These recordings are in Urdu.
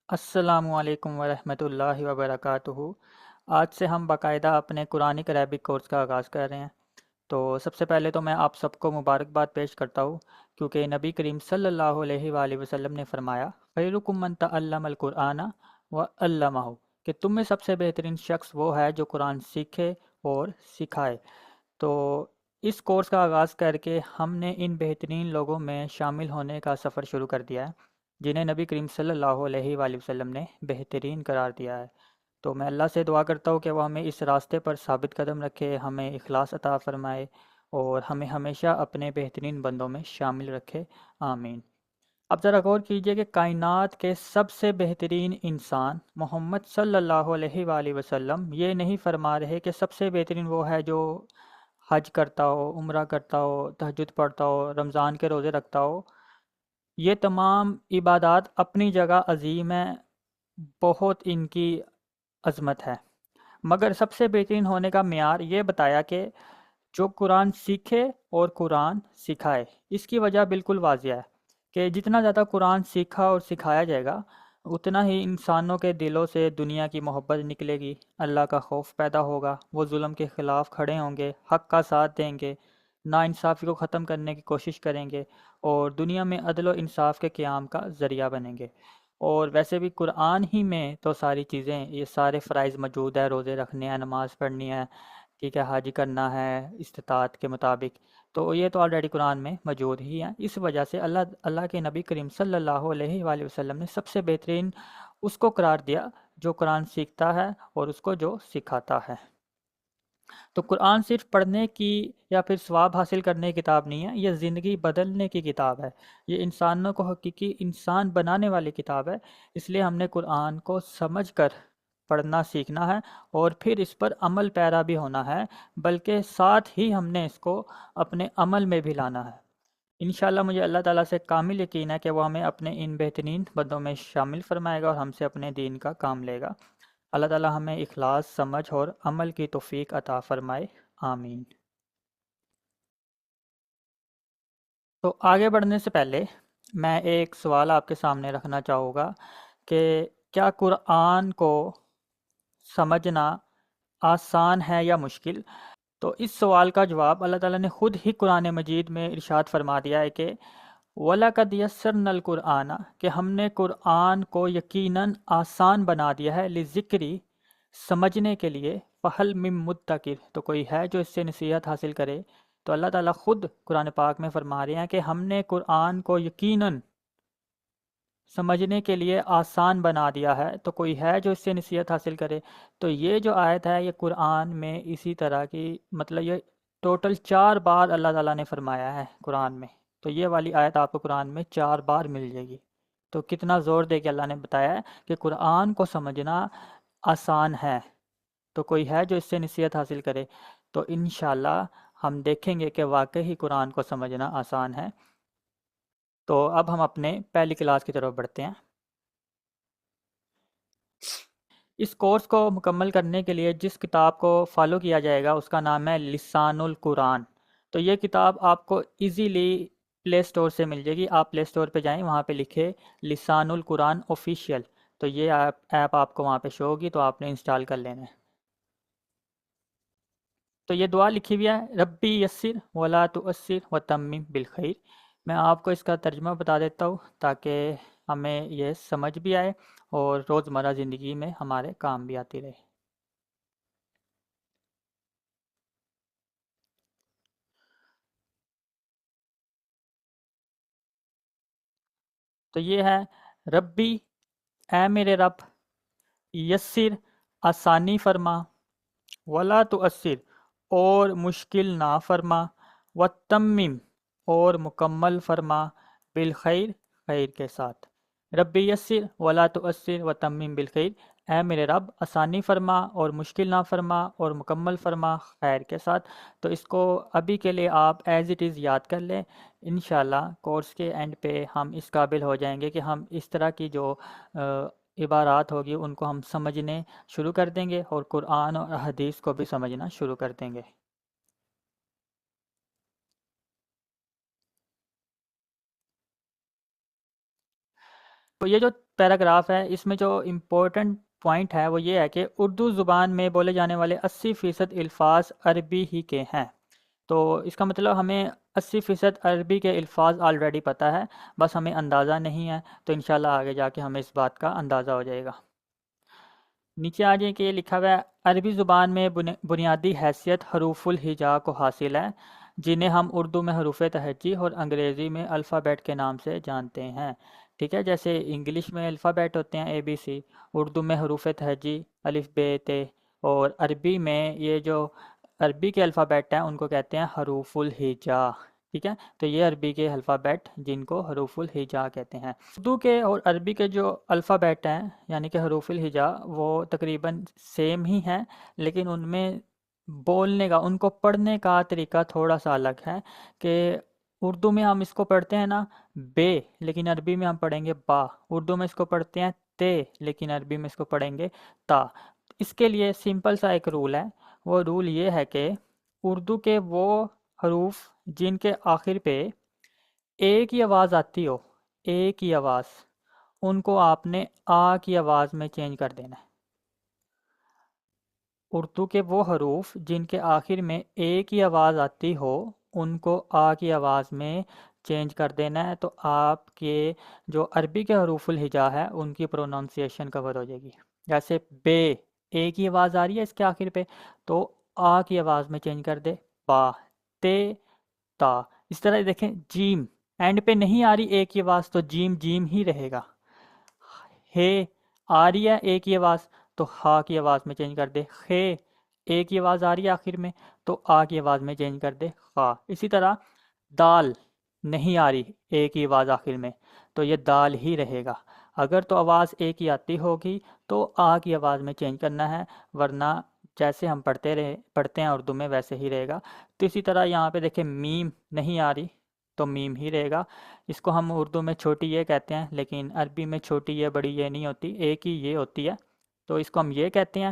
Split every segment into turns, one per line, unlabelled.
السلام علیکم ورحمۃ اللہ وبرکاتہ۔ آج سے ہم باقاعدہ اپنے قرآنک عربک کورس کا آغاز کر رہے ہیں۔ تو سب سے پہلے تو میں آپ سب کو مبارکباد پیش کرتا ہوں، کیونکہ نبی کریم صلی اللہ علیہ وآلہ وسلم نے فرمایا خیرکم من تعلم القرآن وعلمہ، کہ تم میں سب سے بہترین شخص وہ ہے جو قرآن سیکھے اور سکھائے۔ تو اس کورس کا آغاز کر کے ہم نے ان بہترین لوگوں میں شامل ہونے کا سفر شروع کر دیا ہے، جنہیں نبی کریم صلی اللہ علیہ وآلہ وسلم نے بہترین قرار دیا ہے۔ تو میں اللہ سے دعا کرتا ہوں کہ وہ ہمیں اس راستے پر ثابت قدم رکھے، ہمیں اخلاص عطا فرمائے اور ہمیں ہمیشہ اپنے بہترین بندوں میں شامل رکھے، آمین۔ اب ذرا غور کیجئے کہ کائنات کے سب سے بہترین انسان محمد صلی اللہ علیہ وآلہ وسلم یہ نہیں فرما رہے کہ سب سے بہترین وہ ہے جو حج کرتا ہو، عمرہ کرتا ہو، تہجد پڑھتا ہو، رمضان کے روزے رکھتا ہو۔ یہ تمام عبادات اپنی جگہ عظیم ہیں، بہت ان کی عظمت ہے، مگر سب سے بہترین ہونے کا معیار یہ بتایا کہ جو قرآن سیکھے اور قرآن سکھائے۔ اس کی وجہ بالکل واضح ہے کہ جتنا زیادہ قرآن سیکھا اور سکھایا جائے گا، اتنا ہی انسانوں کے دلوں سے دنیا کی محبت نکلے گی، اللہ کا خوف پیدا ہوگا، وہ ظلم کے خلاف کھڑے ہوں گے، حق کا ساتھ دیں گے، ناانصافی کو ختم کرنے کی کوشش کریں گے اور دنیا میں عدل و انصاف کے قیام کا ذریعہ بنیں گے۔ اور ویسے بھی قرآن ہی میں تو ساری چیزیں، یہ سارے فرائض موجود ہے، روزے رکھنے ہیں، نماز پڑھنی ہے، ٹھیک ہے، حج کرنا ہے استطاعت کے مطابق، تو یہ تو آلریڈی قرآن میں موجود ہی ہیں۔ اس وجہ سے اللہ کے نبی کریم صلی اللہ علیہ وآلہ وسلم نے سب سے بہترین اس کو قرار دیا جو قرآن سیکھتا ہے اور اس کو جو سکھاتا ہے۔ تو قرآن صرف پڑھنے کی یا پھر ثواب حاصل کرنے کی کتاب نہیں ہے، یہ زندگی بدلنے کی کتاب ہے، یہ انسانوں کو حقیقی انسان بنانے والی کتاب ہے۔ اس لیے ہم نے قرآن کو سمجھ کر پڑھنا سیکھنا ہے اور پھر اس پر عمل پیرا بھی ہونا ہے، بلکہ ساتھ ہی ہم نے اس کو اپنے عمل میں بھی لانا ہے۔ انشاءاللہ مجھے اللہ تعالیٰ سے کامل یقین ہے کہ وہ ہمیں اپنے ان بہترین بندوں میں شامل فرمائے گا اور ہم سے اپنے دین کا کام لے گا۔ اللہ تعالیٰ ہمیں اخلاص، سمجھ اور عمل کی توفیق عطا فرمائے، آمین۔ تو آگے بڑھنے سے پہلے میں ایک سوال آپ کے سامنے رکھنا چاہوں گا کہ کیا قرآن کو سمجھنا آسان ہے یا مشکل؟ تو اس سوال کا جواب اللہ تعالیٰ نے خود ہی قرآن مجید میں ارشاد فرما دیا ہے کہ وَلَقَدْ يَسَّرْنَا الْقُرْآنَ، کہ ہم نے قرآن کو یقیناً آسان بنا دیا ہے، لِذِکْرِ، سمجھنے کے لیے، فَهَلْ مِن مُدَّکِرٍ، تو کوئی ہے جو اس سے نصیحت حاصل کرے۔ تو اللہ تعالیٰ خود قرآن پاک میں فرما رہے ہیں کہ ہم نے قرآن کو یقیناً سمجھنے کے لیے آسان بنا دیا ہے، تو کوئی ہے جو اس سے نصیحت حاصل کرے۔ تو یہ جو آیت ہے یہ قرآن میں اسی طرح کی، مطلب یہ ٹوٹل 4 بار اللہ تعالیٰ نے فرمایا ہے قرآن میں، تو یہ والی آیت آپ کو قرآن میں 4 بار مل جائے گی۔ تو کتنا زور دے کے اللہ نے بتایا ہے کہ قرآن کو سمجھنا آسان ہے، تو کوئی ہے جو اس سے نصیحت حاصل کرے۔ تو انشاءاللہ ہم دیکھیں گے کہ واقعی قرآن کو سمجھنا آسان ہے۔ تو اب ہم اپنے پہلی کلاس کی طرف بڑھتے ہیں۔ اس کورس کو مکمل کرنے کے لیے جس کتاب کو فالو کیا جائے گا اس کا نام ہے لسان القرآن۔ تو یہ کتاب آپ کو ایزیلی پلے سٹور سے مل جائے گی، آپ پلے سٹور پہ جائیں، وہاں پہ لکھے لسان القرآن آفیشیل، تو یہ ایپ آپ کو وہاں پہ شو ہوگی، تو آپ نے انسٹال کر لینا ہے۔ تو یہ دعا لکھی ہوئی ہے، ربی یسر ولا تعسر وتمم بالخیر۔ میں آپ کو اس کا ترجمہ بتا دیتا ہوں تاکہ ہمیں یہ سمجھ بھی آئے اور روزمرہ زندگی میں ہمارے کام بھی آتی رہے۔ تو یہ ہے، ربی، اے میرے رب، یسر، آسانی فرما، ولا تعسر، اور مشکل نہ فرما، وتمم، اور مکمل فرما، بالخیر، خیر کے ساتھ۔ ربی یسر ولا تعسر وتمم بالخیر، اے میرے رب آسانی فرما اور مشکل نہ فرما اور مکمل فرما خیر کے ساتھ۔ تو اس کو ابھی کے لیے آپ ایز اٹ از یاد کر لیں، انشاءاللہ کورس کے اینڈ پہ ہم اس قابل ہو جائیں گے کہ ہم اس طرح کی جو عبارات ہوگی ان کو ہم سمجھنے شروع کر دیں گے اور قرآن اور حدیث کو بھی سمجھنا شروع کر دیں گے۔ تو یہ جو پیراگراف ہے اس میں جو امپورٹنٹ پوائنٹ ہے وہ یہ ہے کہ اردو زبان میں بولے جانے والے 80% الفاظ عربی ہی کے ہیں۔ تو اس کا مطلب ہمیں 80% عربی کے الفاظ آلریڈی پتہ ہے، بس ہمیں اندازہ نہیں ہے، تو انشاءاللہ آگے جا کے ہمیں اس بات کا اندازہ ہو جائے گا۔ نیچے آ جائیں کہ یہ لکھا ہوا ہے عربی زبان میں بنیادی حیثیت حروف الہجا کو حاصل ہے، جنہیں ہم اردو میں حروف تہجی اور انگریزی میں الفابیٹ کے نام سے جانتے ہیں۔ ٹھیک ہے، جیسے انگلش میں الفابیٹ ہوتے ہیں ABC، اردو میں حروف تہجی الف ب ت، اور عربی میں یہ جو عربی کے الفابیٹ ہیں ان کو کہتے ہیں حروف الہجا۔ ٹھیک ہے، تو یہ عربی کے الفابیٹ جن کو حروف الہجا کہتے ہیں۔ اردو کے اور عربی کے جو الفابیٹ ہیں یعنی کہ حروف الہجا وہ تقریباً سیم ہی ہیں، لیکن ان میں بولنے کا، ان کو پڑھنے کا طریقہ تھوڑا سا الگ ہے کہ اردو میں ہم اس کو پڑھتے ہیں نا بے، لیکن عربی میں ہم پڑھیں گے با۔ اردو میں اس کو پڑھتے ہیں تے، لیکن عربی میں اس کو پڑھیں گے تا۔ اس کے لیے سمپل سا ایک رول ہے، وہ رول یہ ہے کہ اردو کے وہ حروف جن کے آخر پہ ایک ہی آواز آتی ہو، ایک ہی آواز، ان کو آپ نے آ کی آواز میں چینج کر دینا ہے۔ اردو کے وہ حروف جن کے آخر میں ایک ہی آواز آتی ہو ان کو آ کی آواز میں چینج کر دینا ہے، تو آپ کے جو عربی کے حروف الہجا ہے ان کی پروننسیشن کور ہو جائے گی۔ جیسے بے، ایک ہی آواز آ رہی ہے اس کے آخر پہ، تو آ کی آواز میں چینج کر دے با۔ تے، تا۔ اس طرح دیکھیں جیم، اینڈ پہ نہیں آ رہی ایک ہی آواز تو جیم جیم ہی رہے گا۔ ہے، آ رہی ہے ایک ہی آواز تو ہا کی آواز میں چینج کر دے خے، ایک ہی آواز آ رہی ہے آخر میں تو آ کی آواز میں چینج کر دے خا۔ اسی طرح دال، نہیں آ رہی ایک ہی آواز آخر میں تو یہ دال ہی رہے گا۔ اگر تو آواز ایک ہی آتی ہوگی تو آ کی آواز میں چینج کرنا ہے، ورنہ جیسے ہم پڑھتے ہیں اردو میں ویسے ہی رہے گا۔ تو اسی طرح یہاں پہ دیکھیں میم نہیں آ رہی تو میم ہی رہے گا۔ اس کو ہم اردو میں چھوٹی یہ کہتے ہیں، لیکن عربی میں چھوٹی یہ بڑی یہ نہیں ہوتی، ایک ہی یہ ہوتی ہے، تو اس کو ہم یہ کہتے ہیں۔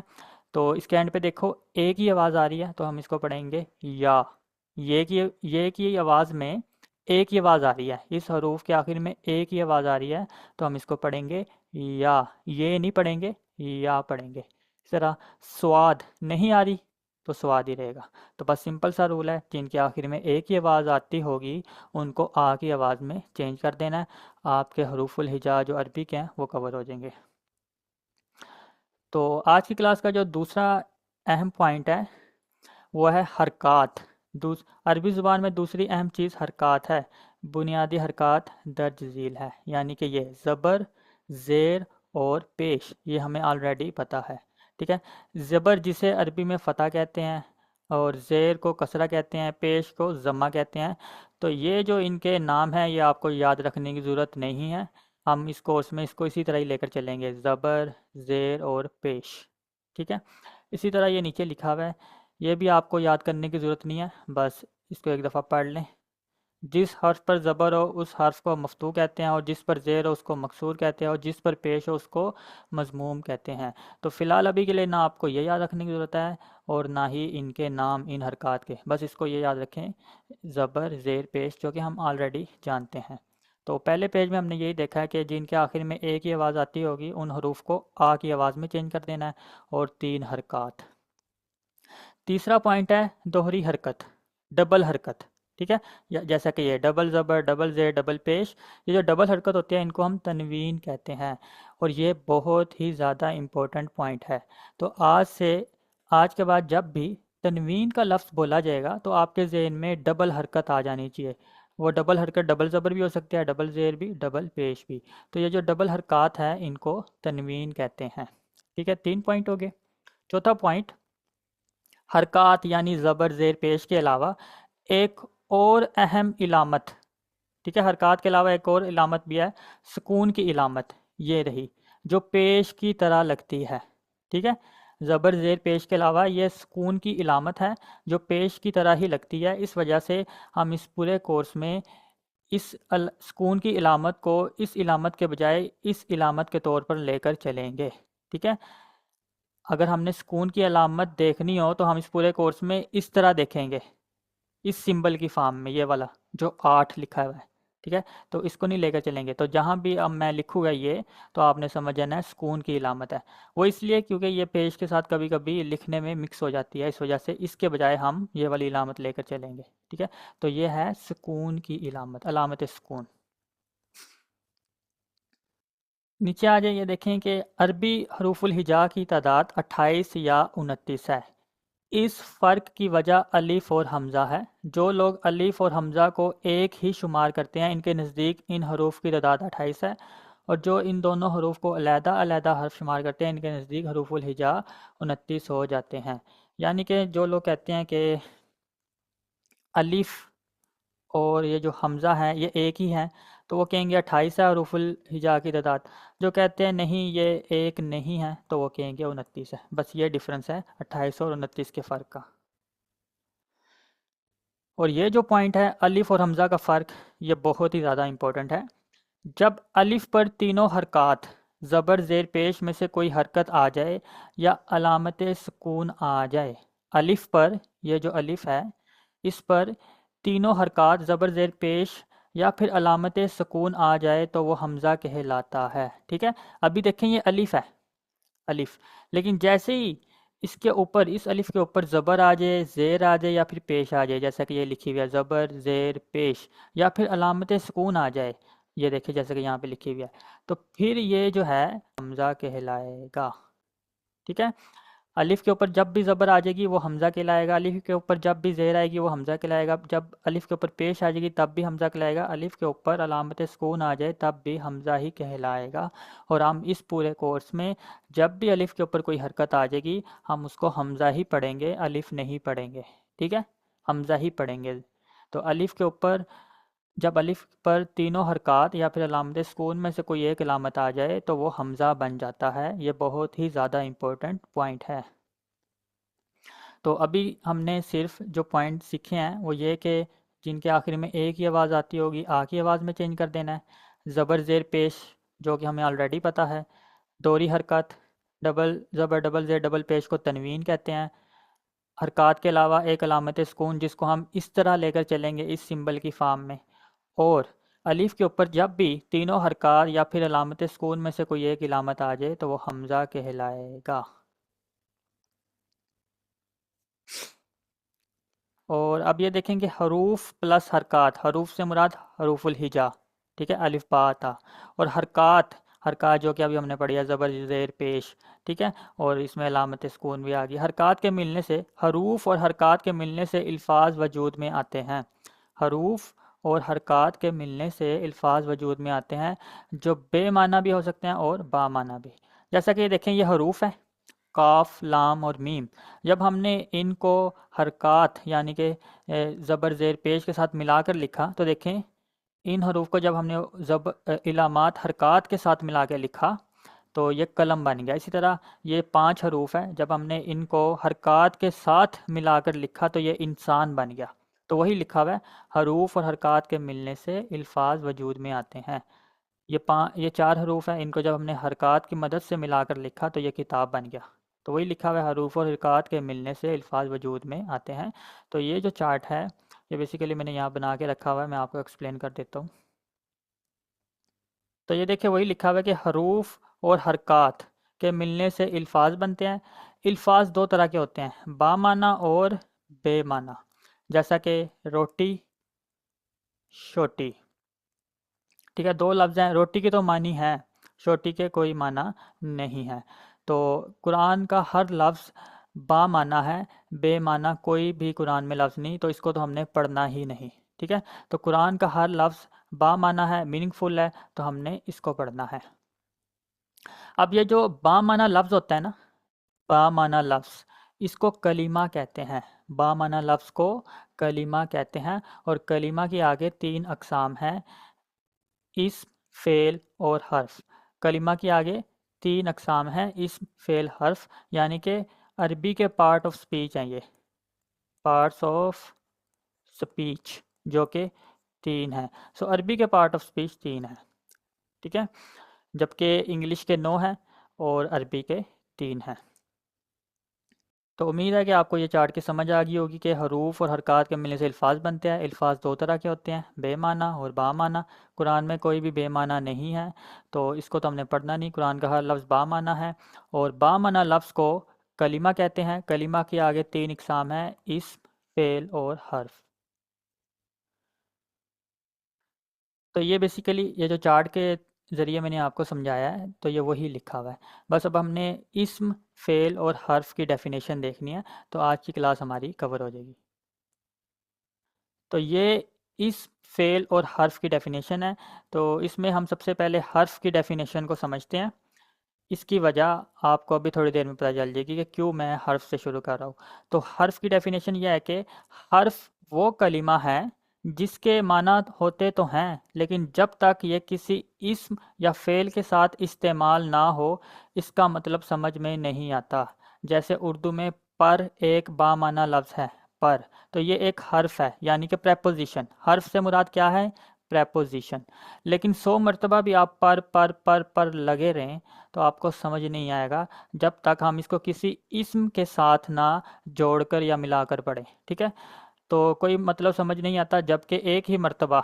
تو اس کے اینڈ پہ دیکھو ایک ہی آواز آ رہی ہے تو ہم اس کو پڑھیں گے یا۔ یہ کی آواز میں ایک ہی آواز آ رہی ہے، اس حروف کے آخر میں ایک ہی آواز آ رہی ہے تو ہم اس کو پڑھیں گے یا، یہ نہیں پڑھیں گے یا پڑھیں گے۔ اس طرح سواد نہیں آ رہی تو سواد ہی رہے گا۔ تو بس سمپل سا رول ہے، جن کے آخر میں ایک ہی آواز آتی ہوگی ان کو آ کی آواز میں چینج کر دینا ہے، آپ کے حروف الہجا جو عربی کے ہیں وہ کور ہو جائیں گے۔ تو آج کی کلاس کا جو دوسرا اہم پوائنٹ ہے وہ ہے حرکات۔ عربی زبان میں دوسری اہم چیز حرکات ہے۔ بنیادی حرکات درج ذیل ہے، یعنی کہ یہ زبر، زیر اور پیش، یہ ہمیں آلریڈی پتہ ہے۔ ٹھیک ہے، زبر جسے عربی میں فتح کہتے ہیں اور زیر کو کسرہ کہتے ہیں، پیش کو ضمہ کہتے ہیں۔ تو یہ جو ان کے نام ہیں یہ آپ کو یاد رکھنے کی ضرورت نہیں ہے، ہم اس کورس میں اس کو اسی طرح ہی لے کر چلیں گے، زبر، زیر اور پیش۔ ٹھیک ہے، اسی طرح یہ نیچے لکھا ہوا ہے، یہ بھی آپ کو یاد کرنے کی ضرورت نہیں ہے، بس اس کو ایک دفعہ پڑھ لیں۔ جس حرف پر زبر ہو اس حرف کو مفتوح کہتے ہیں، اور جس پر زیر ہو اس کو مکسور کہتے ہیں، اور جس پر پیش ہو اس کو مضموم کہتے ہیں۔ تو فی الحال ابھی کے لیے نہ آپ کو یہ یاد رکھنے کی ضرورت ہے اور نہ ہی ان کے نام ان حرکات کے، بس اس کو یہ یاد رکھیں زبر، زیر، پیش، جو کہ ہم آلریڈی جانتے ہیں۔ تو پہلے پیج میں ہم نے یہی دیکھا ہے کہ جن کے آخر میں ایک ہی آواز آتی ہوگی ان حروف کو آ کی آواز میں چینج کر دینا ہے، اور 3 حرکات۔ تیسرا پوائنٹ ہے دوہری حرکت، ڈبل حرکت۔ ٹھیک ہے، جیسا کہ یہ ڈبل زبر، ڈبل زیر، ڈبل پیش، یہ جو ڈبل حرکت ہوتی ہے ان کو ہم تنوین کہتے ہیں، اور یہ بہت ہی زیادہ امپورٹنٹ پوائنٹ ہے۔ تو آج کے بعد جب بھی تنوین کا لفظ بولا جائے گا تو آپ کے ذہن میں ڈبل حرکت آ جانی چاہیے۔ وہ ڈبل حرکت ڈبل زبر بھی ہو سکتی ہے، ڈبل زیر بھی، ڈبل پیش بھی۔ تو یہ جو ڈبل حرکات ہیں ان کو تنوین کہتے ہیں۔ ٹھیک ہے، 3 پوائنٹ ہو گئے۔ چوتھا پوائنٹ، حرکات یعنی زبر، زیر، پیش کے علاوہ ایک اور اہم علامت، ٹھیک ہے، حرکات کے علاوہ ایک اور علامت بھی ہے، سکون کی علامت، یہ رہی جو پیش کی طرح لگتی ہے۔ ٹھیک ہے، زبر، زیر، پیش کے علاوہ یہ سکون کی علامت ہے جو پیش کی طرح ہی لگتی ہے۔ اس وجہ سے ہم اس پورے کورس میں اس سکون کی علامت کو اس علامت کے بجائے اس علامت کے طور پر لے کر چلیں گے۔ ٹھیک ہے، اگر ہم نے سکون کی علامت دیکھنی ہو تو ہم اس پورے کورس میں اس طرح دیکھیں گے، اس سمبل کی فارم میں، یہ والا جو 8 لکھا ہوا ہے۔ ٹھیک ہے، تو اس کو نہیں لے کر چلیں گے، تو جہاں بھی اب میں لکھوں گا یہ، تو آپ نے سمجھ جانا ہے سکون کی علامت ہے، وہ اس لیے کیونکہ یہ پیش کے ساتھ کبھی کبھی لکھنے میں مکس ہو جاتی ہے، اس وجہ سے اس کے بجائے ہم یہ والی علامت لے کر چلیں گے، ٹھیک ہے، تو یہ ہے سکون کی علامت، علامت سکون۔ نیچے آ جائیں، یہ دیکھیں کہ عربی حروف الہجا کی تعداد 28 یا 29 ہے، اس فرق کی وجہ الف اور حمزہ ہے، جو لوگ الف اور حمزہ کو ایک ہی شمار کرتے ہیں ان کے نزدیک ان حروف کی تعداد 28 ہے، اور جو ان دونوں حروف کو علیحدہ علیحدہ حرف شمار کرتے ہیں ان کے نزدیک حروف الہجا 29 ہو جاتے ہیں، یعنی کہ جو لوگ کہتے ہیں کہ الف اور یہ جو حمزہ ہے یہ ایک ہی ہیں تو وہ کہیں گے 28 ہے حروف الہجا کی تعداد، جو کہتے ہیں نہیں یہ ایک نہیں ہے تو وہ کہیں گے 29 ہے، بس یہ ڈفرنس ہے 28 اور 29 کے فرق کا۔ اور یہ جو پوائنٹ ہے الف اور حمزہ کا فرق، یہ بہت ہی زیادہ امپورٹنٹ ہے۔ جب الف پر تینوں حرکات زبر زیر پیش میں سے کوئی حرکت آ جائے یا علامت سکون آ جائے، الف پر، یہ جو الف ہے اس پر تینوں حرکات زبر زیر پیش یا پھر علامت سکون آ جائے تو وہ حمزہ کہلاتا ہے، ٹھیک ہے، ابھی دیکھیں یہ الف ہے، الف، لیکن جیسے ہی اس کے اوپر، اس الف کے اوپر زبر آ جائے، زیر آ جائے یا پھر پیش آ جائے، جیسا کہ یہ لکھی ہوئی ہے زبر زیر پیش، یا پھر علامت سکون آ جائے، یہ دیکھیں جیسا کہ یہاں پہ لکھی ہوئی ہے، تو پھر یہ جو ہے حمزہ کہلائے گا، ٹھیک ہے، الف کے اوپر جب بھی زبر آ جائے گی وہ حمزہ کہلائے گا، الف کے اوپر جب بھی زیر آئے گی وہ حمزہ کہلائے گا، جب الف کے اوپر پیش آ جائے گی تب بھی حمزہ کہلائے گا، الف کے اوپر علامت سکون آ جائے تب بھی حمزہ ہی کہلائے گا، اور ہم اس پورے کورس میں جب بھی الف کے اوپر کوئی حرکت آ جائے گی ہم اس کو حمزہ ہی پڑھیں گے، الف نہیں پڑھیں گے، ٹھیک ہے، حمزہ ہی پڑھیں گے، تو الف کے اوپر جب الف پر تینوں حرکات یا پھر علامت سکون میں سے کوئی ایک علامت آ جائے تو وہ حمزہ بن جاتا ہے، یہ بہت ہی زیادہ امپورٹنٹ پوائنٹ ہے۔ تو ابھی ہم نے صرف جو پوائنٹ سیکھے ہیں وہ یہ کہ جن کے آخر میں ایک ہی آواز آتی ہوگی آ کی آواز میں چینج کر دینا ہے، زبر زیر پیش جو کہ ہمیں آلریڈی پتہ ہے، دوہری حرکت، ڈبل زبر ڈبل زیر ڈبل پیش کو تنوین کہتے ہیں، حرکات کے علاوہ ایک علامت سکون جس کو ہم اس طرح لے کر چلیں گے اس سمبل کی فارم میں، اور الف کے اوپر جب بھی تینوں حرکات یا پھر علامت سکون میں سے کوئی ایک علامت آ جائے تو وہ حمزہ کہلائے گا۔ اور اب یہ دیکھیں کہ حروف پلس حرکات، حروف سے مراد حروف الہجا، ٹھیک ہے، الف با تا، اور حرکات، حرکات جو کہ ابھی ہم نے پڑھی ہے زبر زیر پیش، ٹھیک ہے، اور اس میں علامت سکون بھی آ گئی، حرکات کے ملنے سے، حروف اور حرکات کے ملنے سے الفاظ وجود میں آتے ہیں، حروف اور حرکات کے ملنے سے الفاظ وجود میں آتے ہیں جو بے معنی بھی ہو سکتے ہیں اور با معنی بھی، جیسا کہ یہ دیکھیں یہ حروف ہے کاف لام اور میم، جب ہم نے ان کو حرکات یعنی کہ زبر زیر پیش کے ساتھ ملا کر لکھا تو دیکھیں ان حروف کو جب ہم نے علامات حرکات کے ساتھ ملا کے لکھا تو یہ قلم بن گیا، اسی طرح یہ 5 حروف ہیں، جب ہم نے ان کو حرکات کے ساتھ ملا کر لکھا تو یہ انسان بن گیا، تو وہی لکھا ہوا ہے حروف اور حرکات کے ملنے سے الفاظ وجود میں آتے ہیں، یہ 4 حروف ہیں، ان کو جب ہم نے حرکات کی مدد سے ملا کر لکھا تو یہ کتاب بن گیا، تو وہی لکھا ہوا ہے حروف اور حرکات کے ملنے سے الفاظ وجود میں آتے ہیں۔ تو یہ جو چارٹ ہے یہ بیسیکلی میں نے یہاں بنا کے رکھا ہوا ہے، میں آپ کو ایکسپلین کر دیتا ہوں۔ تو یہ دیکھیں وہی لکھا ہوا ہے کہ حروف اور حرکات کے ملنے سے الفاظ بنتے ہیں، الفاظ 2 طرح کے ہوتے ہیں، با معنی اور بے معنی، جیسا کہ روٹی شوٹی، ٹھیک ہے، 2 لفظ ہیں، روٹی کے تو معنی ہے، شوٹی کے کوئی معنی نہیں ہے، تو قرآن کا ہر لفظ با معنی ہے، بے معنی کوئی بھی قرآن میں لفظ نہیں، تو اس کو تو ہم نے پڑھنا ہی نہیں، ٹھیک ہے، تو قرآن کا ہر لفظ با معنی ہے، میننگ فل ہے، تو ہم نے اس کو پڑھنا ہے۔ اب یہ جو با معنی لفظ ہوتا ہے نا، با معنی لفظ اس کو کلمہ کہتے ہیں، با معنی لفظ کو کلمہ کہتے ہیں، اور کلمہ کی آگے 3 اقسام ہیں، اسم، فعل اور حرف، کلمہ کی آگے 3 اقسام ہیں، اسم، فعل، حرف، یعنی کہ عربی کے پارٹ آف سپیچ ہیں، یہ پارٹس آف سپیچ جو کہ 3 ہیں، سو عربی کے پارٹ آف سپیچ 3 ہیں، ٹھیک ہے، جبکہ انگلش کے 9 ہیں اور عربی کے 3 ہیں۔ تو امید ہے کہ آپ کو یہ چارٹ کی سمجھ آ گئی ہوگی کہ حروف اور حرکات کے ملنے سے الفاظ بنتے ہیں۔ الفاظ دو طرح کے ہوتے ہیں، بے معنی اور با معنی۔ قرآن میں کوئی بھی بے معنی نہیں ہے، تو اس کو تو ہم نے پڑھنا نہیں۔ قرآن کا ہر لفظ با معنی ہے، اور با معنی لفظ کو کلمہ کہتے ہیں۔ کلمہ کے آگے تین اقسام ہیں: اسم، فعل اور حرف۔ تو یہ بیسیکلی یہ جو چارٹ کے ذریعے میں نے آپ کو سمجھایا ہے، تو یہ وہی لکھا ہوا ہے۔ بس اب ہم نے اسم، فعل اور حرف کی ڈیفینیشن دیکھنی ہے، تو آج کی کلاس ہماری کور ہو جائے گی۔ تو یہ اس فعل اور حرف کی ڈیفینیشن ہے۔ تو اس میں ہم سب سے پہلے حرف کی ڈیفینیشن کو سمجھتے ہیں۔ اس کی وجہ آپ کو ابھی تھوڑی دیر میں پتہ چل جائے گی کہ کیوں میں حرف سے شروع کر رہا ہوں۔ تو حرف کی ڈیفینیشن یہ ہے کہ حرف وہ کلمہ ہے جس کے معنی ہوتے تو ہیں، لیکن جب تک یہ کسی اسم یا فعل کے ساتھ استعمال نہ ہو اس کا مطلب سمجھ میں نہیں آتا۔ جیسے اردو میں پر ایک بامعنی لفظ ہے، پر، تو یہ ایک حرف ہے، یعنی کہ پریپوزیشن۔ حرف سے مراد کیا ہے؟ پریپوزیشن۔ لیکن 100 مرتبہ بھی آپ پر لگے رہیں تو آپ کو سمجھ نہیں آئے گا جب تک ہم اس کو کسی اسم کے ساتھ نہ جوڑ کر یا ملا کر پڑھیں، ٹھیک ہے؟ تو کوئی مطلب سمجھ نہیں آتا، جبکہ ایک ہی مرتبہ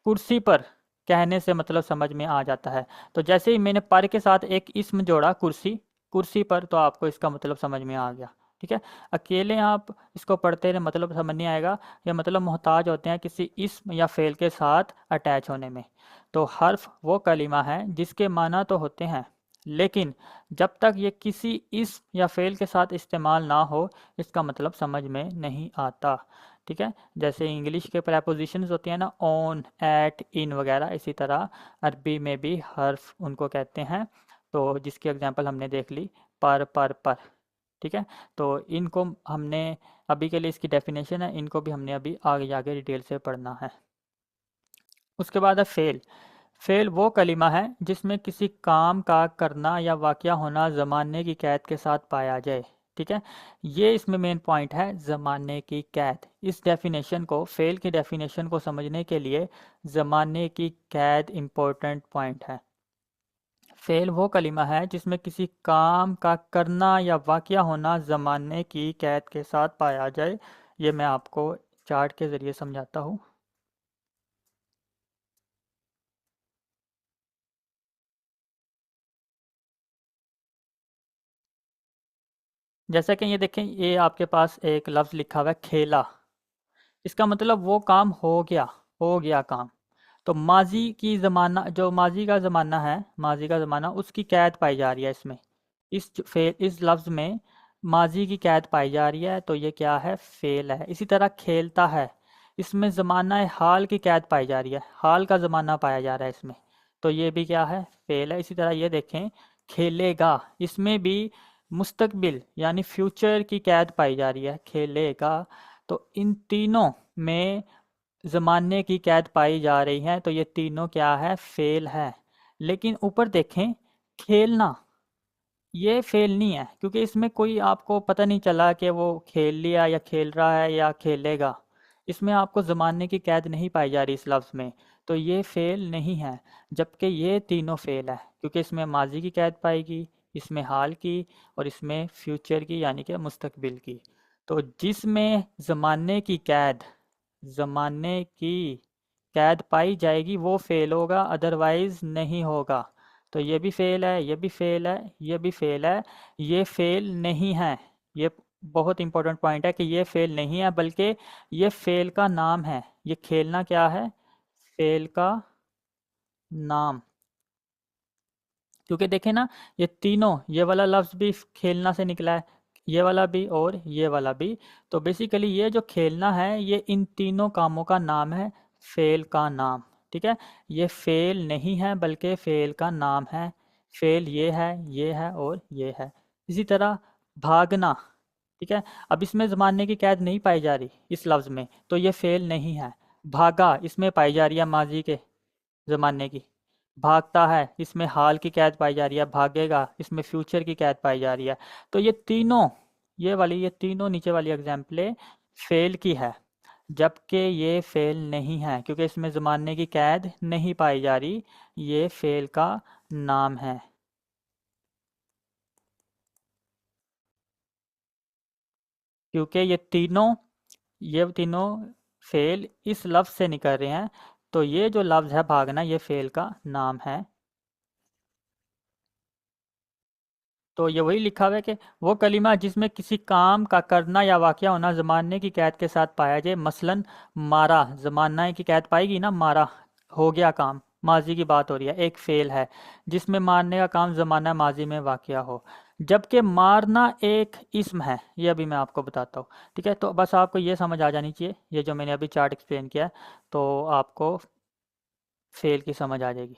کرسی پر کہنے سے مطلب سمجھ میں آ جاتا ہے۔ تو جیسے ہی میں نے پر کے ساتھ ایک اسم جوڑا، کرسی، کرسی پر، تو آپ کو اس کا مطلب سمجھ میں آ گیا، ٹھیک ہے؟ اکیلے آپ اس کو پڑھتے رہے مطلب سمجھ نہیں آئے گا، یہ مطلب محتاج ہوتے ہیں کسی اسم یا فعل کے ساتھ اٹیچ ہونے میں۔ تو حرف وہ کلمہ ہے جس کے معنی تو ہوتے ہیں، لیکن جب تک یہ کسی اسم یا فعل کے ساتھ استعمال نہ ہو اس کا مطلب سمجھ میں نہیں آتا، ٹھیک ہے؟ جیسے انگلش کے پریپوزیشنز ہوتی ہیں نا، اون، ایٹ، ان وغیرہ، اسی طرح عربی میں بھی حرف ان کو کہتے ہیں۔ تو جس کی اگزامپل ہم نے دیکھ لی، پر، ٹھیک ہے؟ تو ان کو ہم نے ابھی کے لیے، اس کی ڈیفینیشن ہے، ان کو بھی ہم نے ابھی آگے جا کے ڈیٹیل سے پڑھنا ہے۔ اس کے بعد ہے فعل۔ فعل وہ کلمہ ہے جس میں کسی کام کا کرنا یا واقعہ ہونا زمانے کی قید کے ساتھ پایا جائے، ٹھیک ہے؟ یہ اس میں مین پوائنٹ ہے، زمانے کی قید۔ اس ڈیفینیشن کو، فعل کی ڈیفینیشن کو سمجھنے کے لیے زمانے کی قید امپورٹنٹ پوائنٹ ہے۔ فعل وہ کلمہ ہے جس میں کسی کام کا کرنا یا واقعہ ہونا زمانے کی قید کے ساتھ پایا جائے۔ یہ میں آپ کو چارٹ کے ذریعے سمجھاتا ہوں۔ جیسا کہ یہ دیکھیں، یہ آپ کے پاس ایک لفظ لکھا ہوا ہے، کھیلا۔ اس کا مطلب وہ کام ہو گیا کام۔ تو ماضی کی زمانہ، جو ماضی کا زمانہ ہے، ماضی کا زمانہ، اس کی قید پائی جا رہی ہے اس میں، اس لفظ میں ماضی کی قید پائی جا رہی ہے، تو یہ کیا ہے؟ فعل ہے۔ اسی طرح کھیلتا ہے، اس میں زمانہ حال کی قید پائی جا رہی ہے، حال کا زمانہ پایا جا رہا ہے اس میں، تو یہ بھی کیا ہے؟ فعل ہے۔ اسی طرح یہ دیکھیں، کھیلے گا، اس میں بھی مستقبل یعنی فیوچر کی قید پائی جا رہی ہے، کھیلے گا۔ تو ان تینوں میں زمانے کی قید پائی جا رہی ہے، تو یہ تینوں کیا ہے؟ فعل ہے۔ لیکن اوپر دیکھیں، کھیلنا، یہ فعل نہیں ہے، کیونکہ اس میں کوئی آپ کو پتہ نہیں چلا کہ وہ کھیل لیا یا کھیل رہا ہے یا کھیلے گا۔ اس میں آپ کو زمانے کی قید نہیں پائی جا رہی اس لفظ میں، تو یہ فعل نہیں ہے۔ جبکہ یہ تینوں فعل ہے، کیونکہ اس میں ماضی کی قید پائے گی، اس میں حال کی، اور اس میں فیوچر کی یعنی کہ مستقبل کی۔ تو جس میں زمانے کی قید پائی جائے گی وہ فعل ہوگا، ادروائز نہیں ہوگا۔ تو یہ بھی فعل ہے، یہ بھی فعل ہے، یہ بھی فعل ہے، یہ فعل نہیں ہے۔ یہ بہت امپورٹنٹ پوائنٹ ہے کہ یہ فعل نہیں ہے، بلکہ یہ فعل کا نام ہے۔ یہ کھیلنا کیا ہے؟ فعل کا نام۔ کیونکہ دیکھیں نا، یہ تینوں، یہ والا لفظ بھی کھیلنا سے نکلا ہے، یہ والا بھی اور یہ والا بھی۔ تو بیسیکلی یہ جو کھیلنا ہے یہ ان تینوں کاموں کا نام ہے، فعل کا نام، ٹھیک ہے؟ یہ فعل نہیں ہے بلکہ فعل کا نام ہے۔ فعل یہ ہے اور یہ ہے۔ اسی طرح بھاگنا، ٹھیک ہے؟ اب اس میں زمانے کی قید نہیں پائی جا رہی اس لفظ میں، تو یہ فعل نہیں ہے۔ بھاگا، اس میں پائی جا رہی ہے ماضی کے زمانے کی۔ بھاگتا ہے، اس میں حال کی قید پائی جا رہی ہے۔ بھاگے گا، اس میں فیوچر کی قید پائی جا رہی ہے۔ تو یہ تینوں، یہ تینوں نیچے والی اگزامپلیں فعل کی ہے، جبکہ یہ فعل نہیں ہے، کیونکہ اس میں زمانے کی قید نہیں پائی جا رہی، یہ فعل کا نام ہے۔ کیونکہ یہ تینوں فعل اس لفظ سے نکل رہے ہیں، تو یہ جو لفظ ہے بھاگنا، یہ فعل کا نام ہے۔ تو یہ وہی لکھا ہوا ہے کہ وہ کلمہ جس میں کسی کام کا کرنا یا واقعہ ہونا زمانے کی قید کے ساتھ پایا جائے، مثلاً مارا، زمانہ کی قید پائے گی نا، مارا ہو گیا کام، ماضی کی بات ہو رہی ہے، ایک فعل ہے جس میں مارنے کا کام زمانہ ماضی میں واقعہ ہو، جبکہ مارنا ایک اسم ہے۔ یہ ابھی میں آپ کو بتاتا ہوں، ٹھیک ہے؟ تو بس آپ کو یہ سمجھ آ جانی چاہیے، یہ جو میں نے ابھی چارٹ ایکسپلین کیا ہے، تو آپ کو فعل کی سمجھ آ جائے گی۔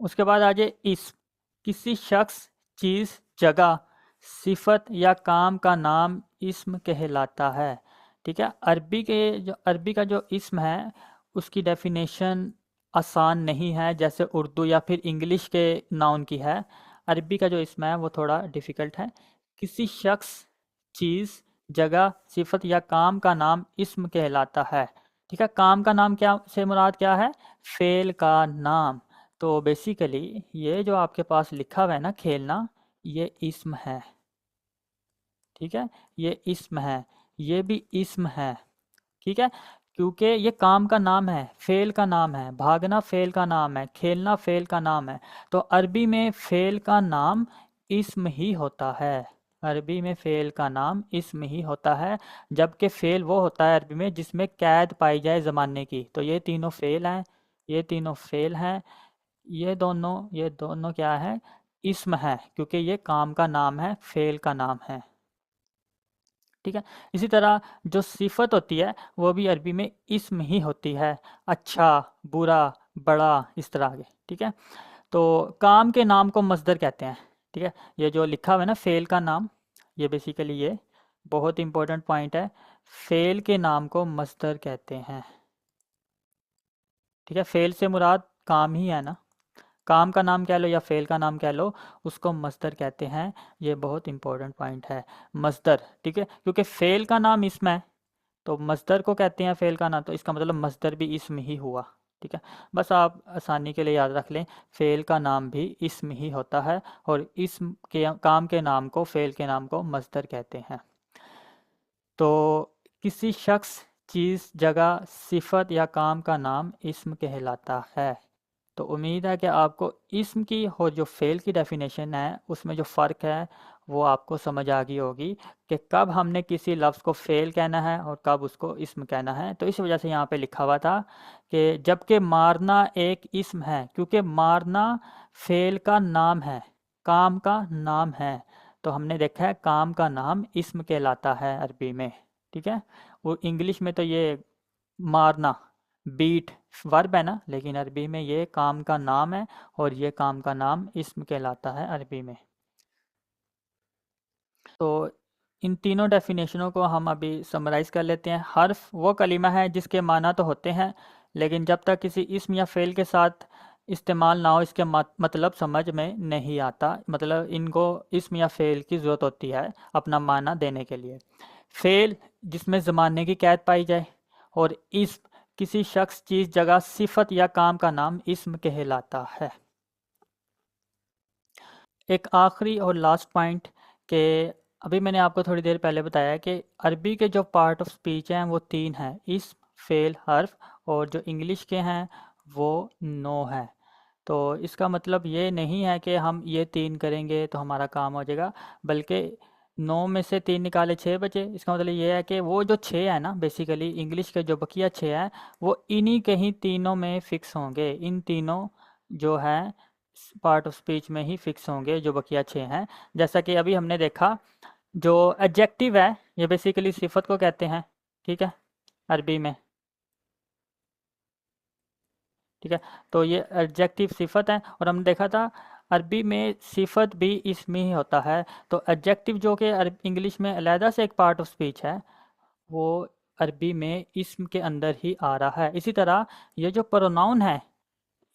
اس کے بعد آ جائے اسم، کسی شخص، چیز، جگہ، صفت یا کام کا نام اسم کہلاتا ہے، ٹھیک ہے؟ عربی کا جو اسم ہے اس کی ڈیفینیشن آسان نہیں ہے جیسے اردو یا پھر انگلش کے ناؤن کی ہے۔ عربی کا جو اسم ہے وہ تھوڑا ڈیفیکلٹ ہے۔ کسی شخص، چیز، جگہ، صفت یا کام کا نام اسم کہلاتا ہے، ٹھیک ہے؟ کام کا نام کیا سے مراد کیا ہے؟ فعل کا نام۔ تو بیسیکلی یہ جو آپ کے پاس لکھا ہوا ہے نا، کھیلنا، یہ اسم ہے، ٹھیک ہے؟ یہ اسم ہے، یہ بھی اسم ہے، ٹھیک ہے؟ کیونکہ یہ کام کا نام ہے، فعل کا نام ہے، بھاگنا فعل کا نام ہے، کھیلنا فعل کا نام ہے، تو عربی میں فعل کا نام اسم ہی ہوتا ہے۔ عربی میں فعل کا نام اسم ہی ہوتا ہے، جبکہ فعل وہ ہوتا ہے عربی میں جس میں قید پائی جائے زمانے کی۔ تو یہ تینوں فعل ہیں، یہ تینوں فعل ہیں، یہ دونوں کیا ہے؟ اسم ہے، کیونکہ یہ کام کا نام ہے، فعل کا نام ہے، ٹھیک ہے؟ اسی طرح جو صفت ہوتی ہے وہ بھی عربی میں اسم ہی ہوتی ہے، اچھا، برا، بڑا، اس طرح کے، ٹھیک ہے؟ تو کام کے نام کو مصدر کہتے ہیں، ٹھیک ہے؟ یہ جو لکھا ہوا ہے نا فعل کا نام، یہ بیسیکلی یہ بہت امپورٹنٹ پوائنٹ ہے، فعل کے نام کو مصدر کہتے ہیں، ٹھیک ہے؟ فعل سے مراد کام ہی ہے نا، کام کا نام کہہ لو یا فعل کا نام کہہ لو، اس کو مصدر کہتے ہیں۔ یہ بہت امپورٹنٹ پوائنٹ ہے، مصدر، ٹھیک ہے؟ کیونکہ فعل کا نام اسم ہے، تو مصدر کو کہتے ہیں فعل کا نام، تو اس کا مطلب مصدر بھی اسم ہی ہوا، ٹھیک ہے؟ بس آپ آسانی کے لیے یاد رکھ لیں، فعل کا نام بھی اسم ہی ہوتا ہے، اور اسم کے کام کے نام کو، فعل کے نام کو مصدر کہتے ہیں۔ تو کسی شخص، چیز، جگہ، صفت یا کام کا نام اسم کہلاتا ہے۔ تو امید ہے کہ آپ کو اسم کی اور جو فعل کی ڈیفینیشن ہے اس میں جو فرق ہے وہ آپ کو سمجھ آ گئی ہوگی، کہ کب ہم نے کسی لفظ کو فعل کہنا ہے اور کب اس کو اسم کہنا ہے۔ تو اس وجہ سے یہاں پہ لکھا ہوا تھا کہ جبکہ مارنا ایک اسم ہے، کیونکہ مارنا فعل کا نام ہے، کام کا نام ہے، تو ہم نے دیکھا ہے کام کا نام اسم کہلاتا ہے عربی میں، ٹھیک ہے؟ اور انگلش میں تو یہ مارنا بیٹ ورب ہے نا، لیکن عربی میں یہ کام کا نام ہے، اور یہ کام کا نام اسم کہلاتا ہے عربی میں۔ تو ان تینوں ڈیفینیشنوں کو ہم ابھی سمرائز کر لیتے ہیں۔ حرف وہ کلمہ ہے جس کے معنی تو ہوتے ہیں، لیکن جب تک کسی اسم یا فعل کے ساتھ استعمال نہ ہو اس کے مطلب سمجھ میں نہیں آتا، مطلب ان کو اسم یا فعل کی ضرورت ہوتی ہے اپنا معنی دینے کے لیے۔ فعل جس میں زمانے کی قید پائی جائے، اور اسم کسی شخص، چیز، جگہ، صفت یا کام کا نام اسم کہلاتا ہے۔ ایک آخری اور لاسٹ پوائنٹ، کہ ابھی میں نے آپ کو تھوڑی دیر پہلے بتایا کہ عربی کے جو پارٹ آف سپیچ ہیں وہ 3 ہیں، اسم، فعل، حرف، اور جو انگلش کے ہیں وہ 9 ہیں۔ تو اس کا مطلب یہ نہیں ہے کہ ہم یہ 3 کریں گے تو ہمارا کام ہو جائے گا، بلکہ 9 میں سے 3 نکالے 6 بچے، اس کا مطلب یہ ہے کہ وہ جو 6 ہیں نا، بیسیکلی انگلش کے جو بقیہ 6 ہیں وہ انہی کہیں تینوں میں فکس ہوں گے، ان تینوں جو ہیں پارٹ آف سپیچ میں ہی فکس ہوں گے جو بقیہ 6 ہیں۔ جیسا کہ ابھی ہم نے دیکھا، جو ایڈجیکٹیو ہے یہ بیسیکلی صفت کو کہتے ہیں، ٹھیک ہے، عربی میں، ٹھیک ہے؟ تو یہ ایڈجیکٹیو صفت ہے، اور ہم نے دیکھا تھا عربی میں صفت بھی اسم ہی ہوتا ہے، تو ایڈجیکٹیو جو کہ انگلش میں علیحدہ سے ایک پارٹ آف سپیچ ہے، وہ عربی میں اسم کے اندر ہی آ رہا ہے۔ اسی طرح یہ جو پروناؤن ہے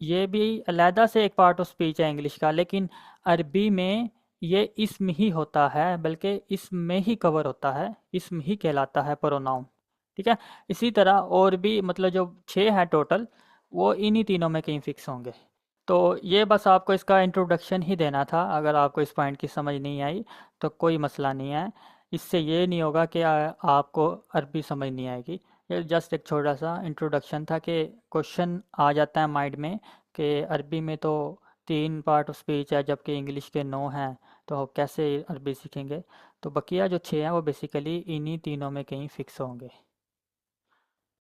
یہ بھی علیحدہ سے ایک پارٹ آف سپیچ ہے انگلش کا، لیکن عربی میں یہ اسم ہی ہوتا ہے، بلکہ اسم میں ہی کور ہوتا ہے، اسم ہی کہلاتا ہے پروناؤن، ٹھیک ہے؟ اسی طرح اور بھی مطلب جو 6 ہے ٹوٹل، وہ انہی تینوں میں کہیں فکس ہوں گے۔ تو یہ بس آپ کو اس کا انٹروڈکشن ہی دینا تھا، اگر آپ کو اس پوائنٹ کی سمجھ نہیں آئی تو کوئی مسئلہ نہیں ہے، اس سے یہ نہیں ہوگا کہ آپ کو عربی سمجھ نہیں آئے گی۔ یہ جسٹ ایک چھوٹا سا انٹروڈکشن تھا کہ کوشچن آ جاتا ہے مائنڈ میں کہ عربی میں تو 3 پارٹ آف اسپیچ ہے جبکہ انگلش کے 9 ہیں، تو کیسے عربی سیکھیں گے؟ تو بقیہ جو 6 ہیں وہ بیسیکلی انہی تینوں میں کہیں فکس ہوں گے۔